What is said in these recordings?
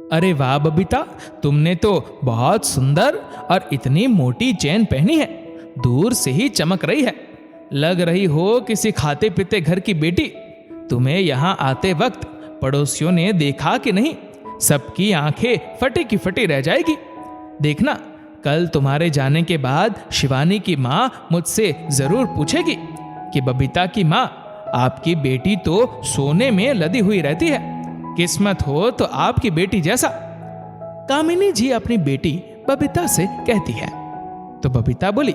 अरे वाह बबीता, तुमने तो बहुत सुंदर और इतनी मोटी चेन पहनी है, दूर से ही चमक रही है। लग रही हो किसी खाते पीते घर की बेटी। तुम्हें यहाँ आते वक्त पड़ोसियों ने देखा कि नहीं? सबकी आंखें फटी की फटी रह जाएगी। देखना, कल तुम्हारे जाने के बाद शिवानी की माँ मुझसे जरूर पूछेगी कि बबीता की माँ, आपकी बेटी तो सोने में लदी हुई रहती है, किस्मत हो तो आपकी बेटी जैसा। कामिनी जी अपनी बेटी बबीता से कहती है। तो बबीता बोली,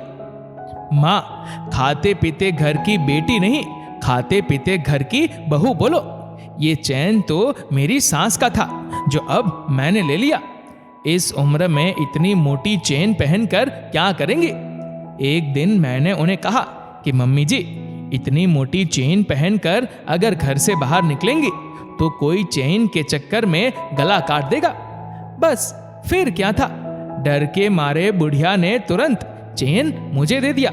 माँ, खाते पीते घर की बेटी नहीं, खाते पीते घर की बहू बोलो। ये चैन तो मेरी सास का था, जो अब मैंने ले लिया। इस उम्र में इतनी मोटी चेन पहनकर क्या करेंगे? एक दिन मैंने उन्हें कहा कि मम्मी जी, इतनी मोटी चेन पहनकर अगर घर से बाहर निकलेंगी तो कोई चेन के चक्कर में गला काट देगा। बस फिर क्या था, डर के मारे बुढ़िया ने तुरंत चेन मुझे दे दिया।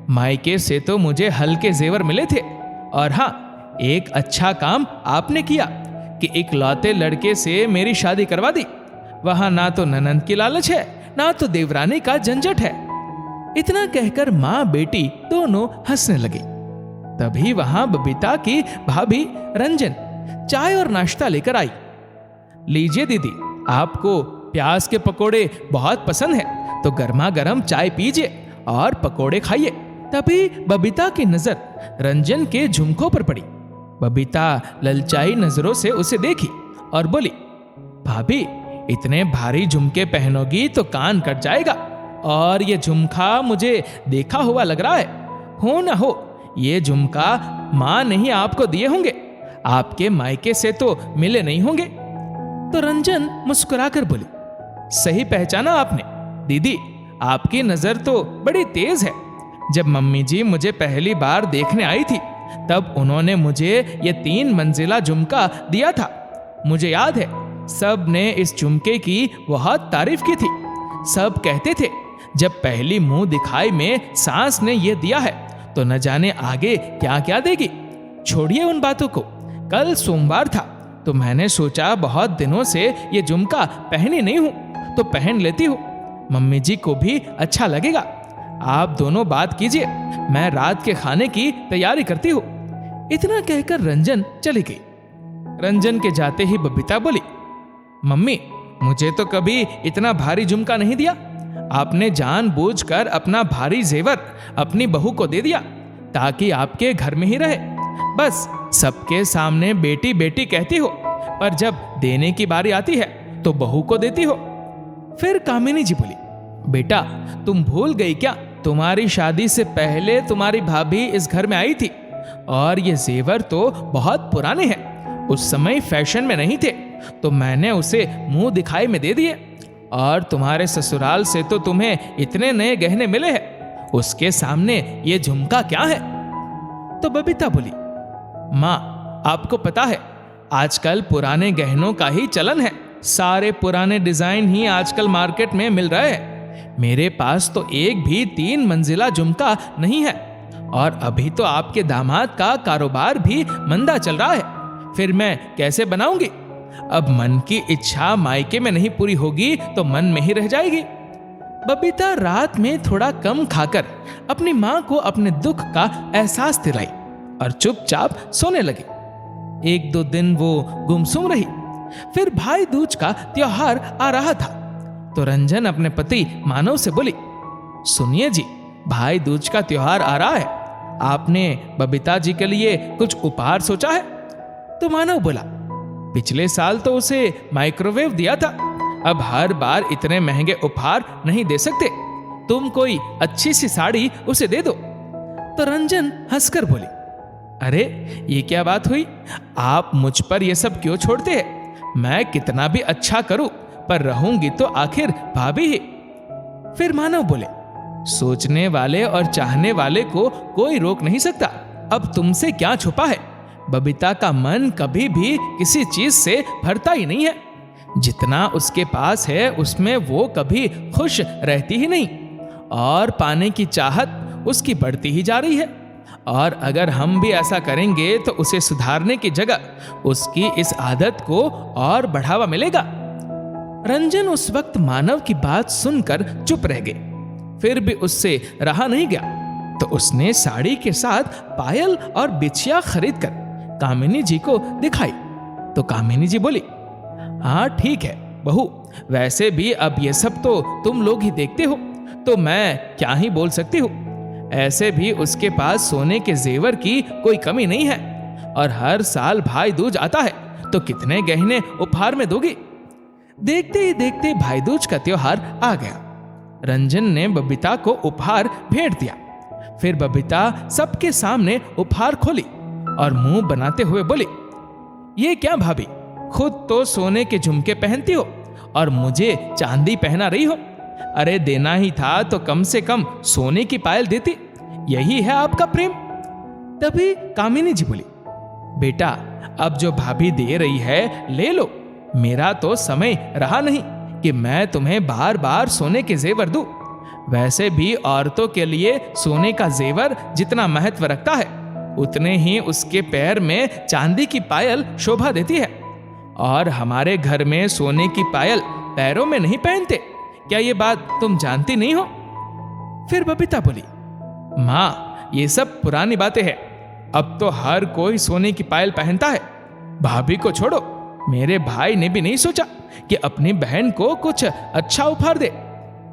मायके से तो मुझे हल्के जेवर मिले थे, और हाँ, एक अच्छा काम आपने किया कि इकलौते लड़के से मेरी शादी करवा दी। वहां ना तो ननंद की लालच है, ना तो देवरानी का झंझट है। इतना कहकर माँ बेटी दोनों हंसने लगी। तभी वहां बबीता की भाभी रंजन चाय और नाश्ता लेकर आई। लीजिए दीदी, आपको प्याज के पकोड़े बहुत पसंद है, तो गर्मा गर्म चाय पीजिए और पकोड़े खाइए। तभी बबीता की नजर रंजन के झुमकों पर पड़ी। बबीता ललचाई नजरों से उसे देखी और बोली, भाभी, इतने भारी झुमके पहनोगी तो कान कट जाएगा, और ये झुमका मुझे देखा हुआ लग रहा है। हो ना हो, ये झुमका माँ ने ही आपको दिए होंगे, आपके मायके से तो मिले नहीं होंगे। तो रंजन मुस्कुराकर बोली, सही पहचाना आपने दीदी, आपकी नजर तो बड़ी तेज है। जब मम्मी जी मुझे पहली बार देखने आई थी, तब उन्होंने मुझे ये 3 मंजिला झुमका दिया था। मुझे याद है, सब ने इस झुमके की बहुत तारीफ की थी। सब कहते थे, जब पहली मुंह दिखाई में सास ने ये दिया है तो न जाने आगे क्या क्या देगी। छोड़िए उन बातों को। कल सोमवार था, तो मैंने सोचा बहुत दिनों से ये झुमका पहनी नहीं हूं, तो पहन लेती हूँ। मम्मी जी को भी अच्छा लगेगा। आप दोनों बात कीजिए, मैं रात के खाने की तैयारी करती हूँ। इतना कहकर रंजन चली गई। रंजन के जाते ही बबीता बोली, मम्मी, मुझे तो कभी इतना भारी झुमका नहीं दिया। आपने जानबूझकर अपना भारी जेवर अपनी बहू को दे दिया, ताकि आपके घर में ही रहे। बस सबके सामने बेटी बेटी कहती हो, पर जब देने की बारी आती है तो बहू को देती हो। फिर कामिनी जी बोली, बेटा, तुम भूल गई क्या? तुम्हारी शादी से पहले तुम्हारी भाभी इस घर में आई थी, और ये जेवर तो बहुत पुराने हैं। उस समय फैशन में नहीं थे, तो मैंने उसे मुंह दिखाई में दे दिए। और तुम्हारे ससुराल से तो तुम्हें इतने नए गहने मिले हैं, उसके सामने ये झुमका क्या है? तो बबीता बोली, माँ, आपको पता है, आजकल पुराने गहनों का ही चलन है। सारे पुराने डिजाइन ही आजकल मार्केट में मिल रहे हैं। मेरे पास तो एक भी 3 मंजिला झुमका नहीं है, और अभी तो आपके दामाद का कारोबार भी मंदा चल रहा है। फिर मैं कैसे बनाऊंगी? अब मन की इच्छा मायके में नहीं पूरी होगी तो मन में ही रह जाएगी। बबीता रात में थोड़ा कम खाकर अपनी माँ को अपने दुख का एहसास दिलाई और चुपचाप सोने लगी। 1-2 दिन वो गुमसुम रही। फिर भाई दूज का त्योहार आ रहा था, तो रंजन अपने पति मानव से बोली, सुनिए जी, भाई दूज का त्योहार आ रहा है, आपने बबीता जी के लिए कुछ उपहार सोचा है? तो मानव बोला, पिछले साल तो उसे माइक्रोवेव दिया था, अब हर बार इतने महंगे उपहार नहीं दे सकते। तुम कोई अच्छी सी साड़ी उसे दे दो। तो रंजन हंसकर बोली, अरे ये क्या बात हुई? आप मुझ पर ये सब क्यों छोड़ते हैं? मैं कितना भी अच्छा करूं, पर रहूंगी तो आखिर भाभी ही। फिर मानव बोले, सोचने वाले और चाहने वाले को कोई रोक नहीं सकता। अब तुमसे क्या छुपा है? बबीता का मन कभी भी किसी चीज से भरता ही नहीं है। जितना उसके पास है उसमें वो कभी खुश रहती ही नहीं, और पाने की चाहत उसकी बढ़ती ही जा रही है। और अगर हम भी ऐसा करेंगे तो उसे सुधारने की जगह उसकी इस आदत को और बढ़ावा मिलेगा। रंजन उस वक्त मानव की बात सुनकर चुप रह गए। फिर भी उससे रहा नहीं गया, तो उसने साड़ी के साथ पायल और बिछिया खरीदकर कामिनी जी को दिखाई। तो कामिनी जी बोली, हाँ ठीक है बहू, वैसे भी अब ये सब तो तुम लोग ही देखते हो, तो मैं क्या ही बोल सकती हूँ। ऐसे भी उसके पास सोने के जेवर की कोई कमी नहीं है, और हर साल भाई दूज आता है, तो कितने गहने उपहार में दोगी। देखते ही देखते भाई दूज का त्योहार आ गया। रंजन ने बबीता को उपहार भेंट दिया। फिर बबीता सबके सामने उपहार खोली और मुंह बनाते हुए बोली, ये क्या भाभी, खुद तो सोने के झुमके पहनती हो और मुझे चांदी पहना रही हो। अरे देना ही था तो कम से कम सोने की पायल देती, यही है आपका प्रेम। तभी कामिनी जी बोली, बेटा अब जो भाभी दे रही है ले लो, मेरा तो समय रहा नहीं कि मैं तुम्हें बार बार सोने के जेवर दूं। वैसे भी औरतों के लिए सोने का जेवर जितना महत्व रखता है, उतने ही उसके पैर में चांदी की पायल शोभा देती है, और हमारे घर में सोने की पायल पैरों में नहीं पहनते। क्या ये बात तुम जानती नहीं हो? फिर बबीता बोली, माँ ये सब पुरानी बातें हैं, अब तो हर कोई सोने की पायल पहनता है। भाभी को छोड़ो, मेरे भाई ने भी नहीं सोचा कि अपनी बहन को कुछ अच्छा उपहार दे।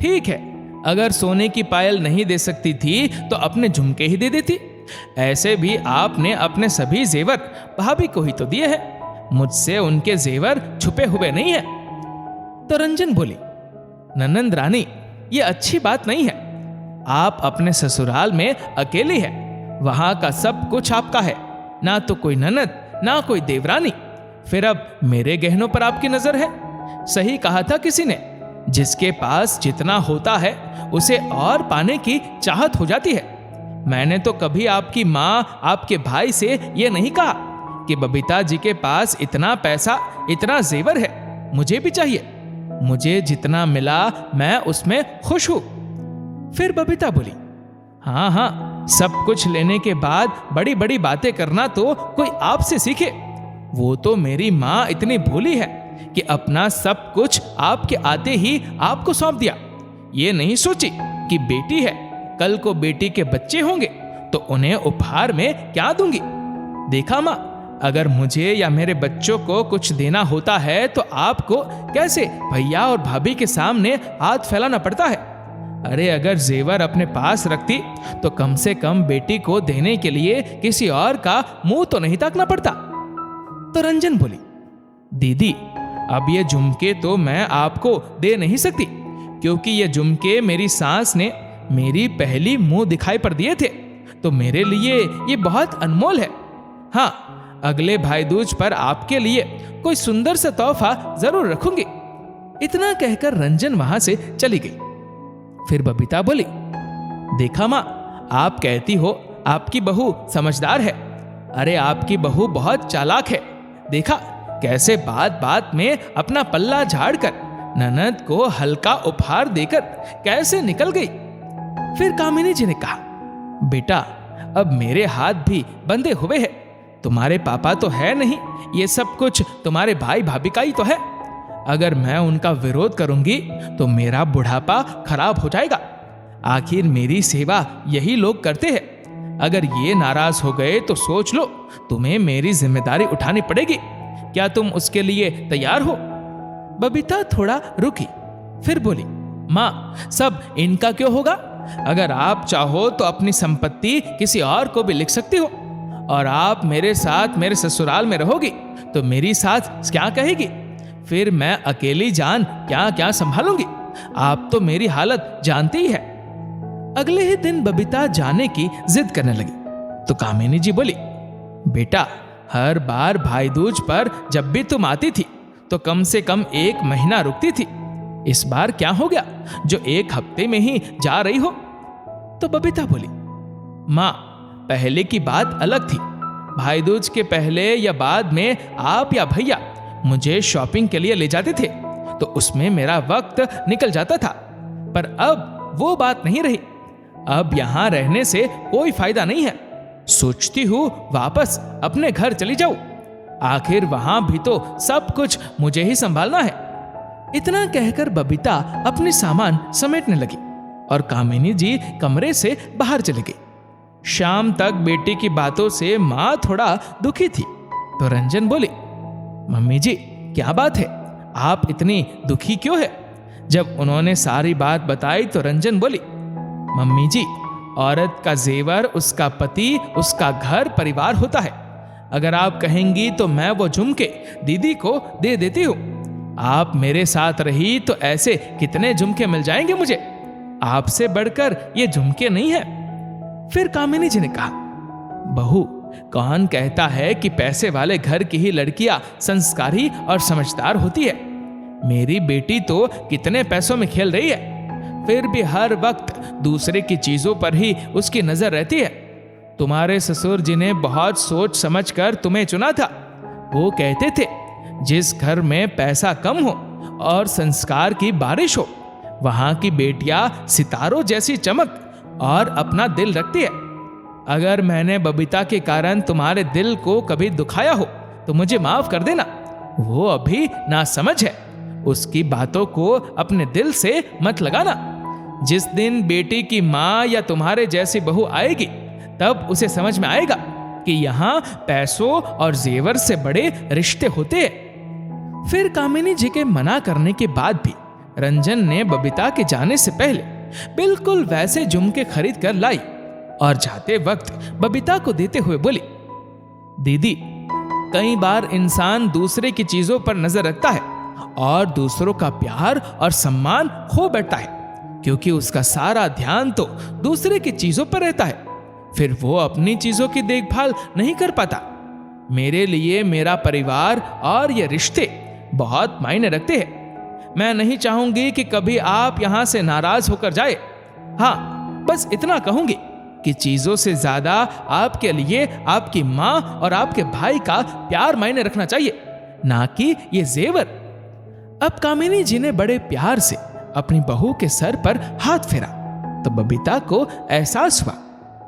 ठीक है, अगर सोने की पायल नहीं दे सकती थी तो अपने झुमके ही दे देती। ऐसे भी आपने अपने सभी जेवर भाभी को ही तो दिए हैं, मुझसे उनके जेवर छुपे हुए नहीं है। तो रंजन बोली, ननंद रानी ये अच्छी बात नहीं है। आप अपने ससुराल में अकेली है, वहां का सब कुछ आपका है, ना तो कोई ननद ना कोई देवरानी। फिर अब मेरे गहनों पर आपकी नजर है। सही कहा था किसी ने, जिसके पास जितना होता है उसे और पाने की चाहत हो जाती है। मैंने तो कभी आपकी माँ आपके भाई से ये नहीं कहा कि बबीता जी के पास इतना पैसा इतना जेवर है, मुझे भी चाहिए। मुझे जितना मिला मैं उसमें खुश हूं। फिर बबीता बोली, हाँ हाँ, सब कुछ लेने के बाद बड़ी बड़ी बातें करना तो कोई आपसे सीखे। वो तो मेरी माँ इतनी भोली है कि अपना सब कुछ आपके आते ही आपको सौंप दिया। ये नहीं सोची कि बेटी है, कल को बेटी के बच्चे होंगे तो उन्हें उपहार में क्या दूंगी। देखा माँ, अगर मुझे या मेरे बच्चों को कुछ देना होता है तो आपको कैसे भैया और भाभी के सामने हाथ फैलाना पड़ता है। अरे अगर जेवर अपने पास रखती तो कम से कम बेटी को देने के लिए किसी और का मुंह तो नहीं ताकना पड़ता। तो रंजन बोली, दीदी अब ये झुमके तो मैं आपको दे नहीं सकती, क्योंकि ये झुमके मेरी सास ने मेरी पहली मुंह दिखाई पर दिए थे, तो मेरे लिए ये बहुत अनमोल है। हाँ, अगले भाई दूज पर आपके लिए कोई सुंदर सा तोहफा जरूर रखूंगी। इतना कहकर रंजन वहां से चली गई। फिर बबीता बोली, देखा माँ, आप कहती हो आपकी बहू समझदार है। अरे आपकी बहू बहुत चालाक है। देखा कैसे बात बात में अपना पल्ला झाड़कर ननद को हल्का उपहार देकर कैसे निकल गई। फिर कामिनी जी ने कहा, बेटा अब मेरे हाथ भी बंधे हुए हैं, तुम्हारे पापा तो है नहीं, ये सब कुछ तुम्हारे भाई भाभी का ही तो है। अगर मैं उनका विरोध करूंगी तो मेरा बुढ़ापा खराब हो जाएगा। आखिर मेरी सेवा यही लोग करते हैं। अगर ये नाराज हो गए तो सोच लो, तुम्हें मेरी जिम्मेदारी उठानी पड़ेगी। क्या तुम उसके लिए तैयार हो? बबीता थोड़ा रुकी, फिर बोली, माँ सब इनका क्यों होगा? अगर आप चाहो तो अपनी संपत्ति किसी और को भी लिख सकती हो, और आप मेरे साथ मेरे ससुराल में रहोगी तो मेरी सास क्या कहेगी? फिर मैं अकेली जान क्या क्या संभालूंगी। आप तो मेरी हालत जानती ही है। अगले ही दिन बबीता जाने की जिद करने लगी, तो कामिनी जी बोली, बेटा हर बार भाई दूज पर जब भी तुम आती थी तो कम से कम 1 महीना रुकती थी। इस बार क्या हो गया जो 1 हफ्ते में ही जा रही हो? तो बबीता बोली, माँ पहले की बात अलग थी। भाई दूज के पहले या बाद में आप या भैया मुझे शॉपिंग के लिए ले जाते थे, तो उसमें मेरा वक्त निकल जाता था। पर अब वो बात नहीं रही। अब यहां रहने से कोई फायदा नहीं है। सोचती हूँ वापस अपने घर चली जाऊं। आखिर वहां भी तो सब कुछ मुझे ही संभालना है। इतना कहकर बबीता अपने सामान समेटने लगी और कामिनी जी कमरे से बाहर चली गई। शाम तक बेटी की बातों से माँ थोड़ा दुखी थी, तो रंजन बोली, मम्मी जी क्या बात है, आप इतनी दुखी क्यों है? जब उन्होंने सारी बात बताई तो रंजन बोली, मम्मी जी, औरत का जेवर उसका पति, उसका घर परिवार होता है। अगर आप कहेंगी तो मैं वो झुमके दीदी को दे देती हूँ। आप मेरे साथ रही तो ऐसे कितने झुमके मिल जाएंगे मुझे, आपसे बढ़कर ये झुमके नहीं है। फिर कामिनी जी ने कहा, बहू, कौन कहता है कि पैसे वाले घर की ही लड़कियां संस्कारी और समझदार होती है? मेरी बेटी तो कितने पैसों में खेल रही है, फिर भी हर वक्त दूसरे की चीजों पर ही उसकी नजर रहती है। तुम्हारे ससुर जी ने बहुत सोच समझकर तुम्हें चुना था। वो कहते थे, जिस घर में पैसा कम हो और संस्कार की बारिश हो, वहां की बेटियां सितारों जैसी चमक और अपना दिल रखती है। अगर मैंने बबीता के कारण तुम्हारे दिल को कभी दुखाया हो तो मुझे माफ कर देना। वो अभी नासमझ है, उसकी बातों को अपने दिल से मत लगाना। जिस दिन बेटी की माँ या तुम्हारे जैसी बहू आएगी, तब उसे समझ में आएगा कि यहाँ पैसों और जेवर से बड़े रिश्ते होते हैं। फिर कामिनी जी के मना करने के बाद भी रंजन ने बबीता के जाने से पहले बिल्कुल वैसे झुमके खरीद कर लाई और जाते वक्त बबीता को देते हुए बोली, दीदी, कई बार इंसान दूसरे की चीजों पर नजर रखता है और दूसरों का प्यार और सम्मान खो बैठता है, क्योंकि उसका सारा ध्यान तो दूसरे की चीजों पर रहता है। फिर वो अपनी चीजों की देखभाल नहीं कर पाता। मेरे लिए मेरा परिवार और ये रिश्ते बहुत मायने रखते हैं। मैं नहीं चाहूंगी कि कभी आप यहां से नाराज होकर जाए। हाँ, बस इतना कहूंगी कि चीजों से ज्यादा आपके लिए आपकी माँ और आपके भाई का प्यार मायने रखना चाहिए, ना कि ये जेवर। अब कामिनी जी ने बड़े प्यार से अपनी बहू के सर पर हाथ फेरा तो बबीता को एहसास हुआ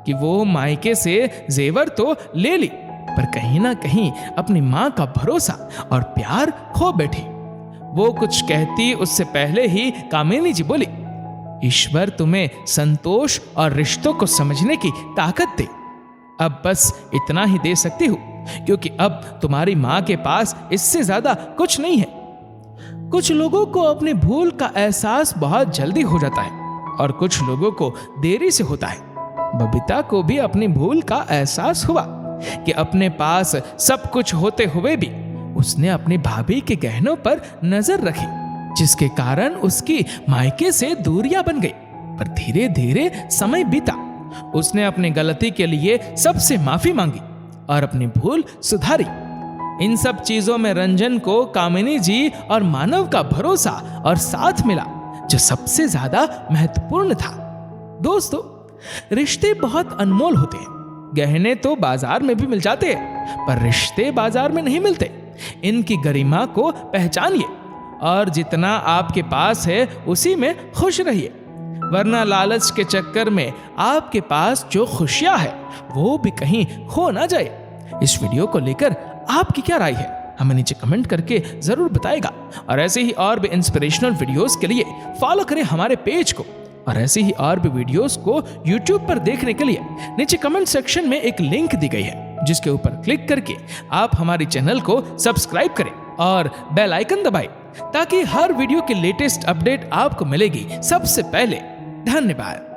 कि वो मायके से जेवर तो ले ली, पर कहीं ना कहीं अपनी माँ का भरोसा और प्यार खो बैठी। वो कुछ कहती उससे पहले ही कामिनी जी बोली, ईश्वर तुम्हें संतोष और रिश्तों को समझने की ताकत दे। अब बस इतना ही दे सकती हूँ, क्योंकि अब तुम्हारी माँ के पास इससे ज्यादा कुछ नहीं है। कुछ लोगों को अपनी भूल का एहसास बहुत जल्दी हो जाता है और कुछ लोगों को देरी से होता है। बबीता को भी अपनी भूल का एहसास हुआ कि अपने पास सब कुछ होते हुए भी उसने अपनी भाभी के गहनों पर नजर रखी, जिसके कारण उसकी मायके से दूरियां बन गई। पर धीरे धीरे समय बीता, उसने अपनी गलती के लिए सबसे माफी मांगी और अपनी भूल सुधारी। इन सब चीजों में रंजन को कामिनी जी और मानव का भरोसा और साथ मिला, जो सबसे ज्यादा महत्वपूर्ण था। दोस्तों, रिश्ते बहुत अनमोल होते हैं। गहने तो बाजार में भी मिल जाते हैं, पर रिश्ते बाजार में नहीं मिलते। इनकी गरिमा को पहचानिए और जितना आपके पास है उसी में खुश रहिए, वरना लालच के चक्कर में आपके पास जो खुशियां है वो भी कहीं खो ना जाए। इस वीडियो को लेकर आपकी क्या राय है, हमें नीचे कमेंट करके जरूर बताएगा। और ऐसे ही और भी इंस्पिरेशनल वीडियोस के लिए फॉलो करें हमारे पेज को, और ऐसे ही और भी वीडियोस को YouTube पर देखने के लिए नीचे कमेंट सेक्शन में एक लिंक दी गई है, जिसके ऊपर क्लिक करके आप हमारे चैनल को सब्सक्राइब करें और बेल आइकन दबाएं, ताकि हर वीडियो की लेटेस्ट अपडेट आपको मिलेगी सबसे पहले। धन्यवाद।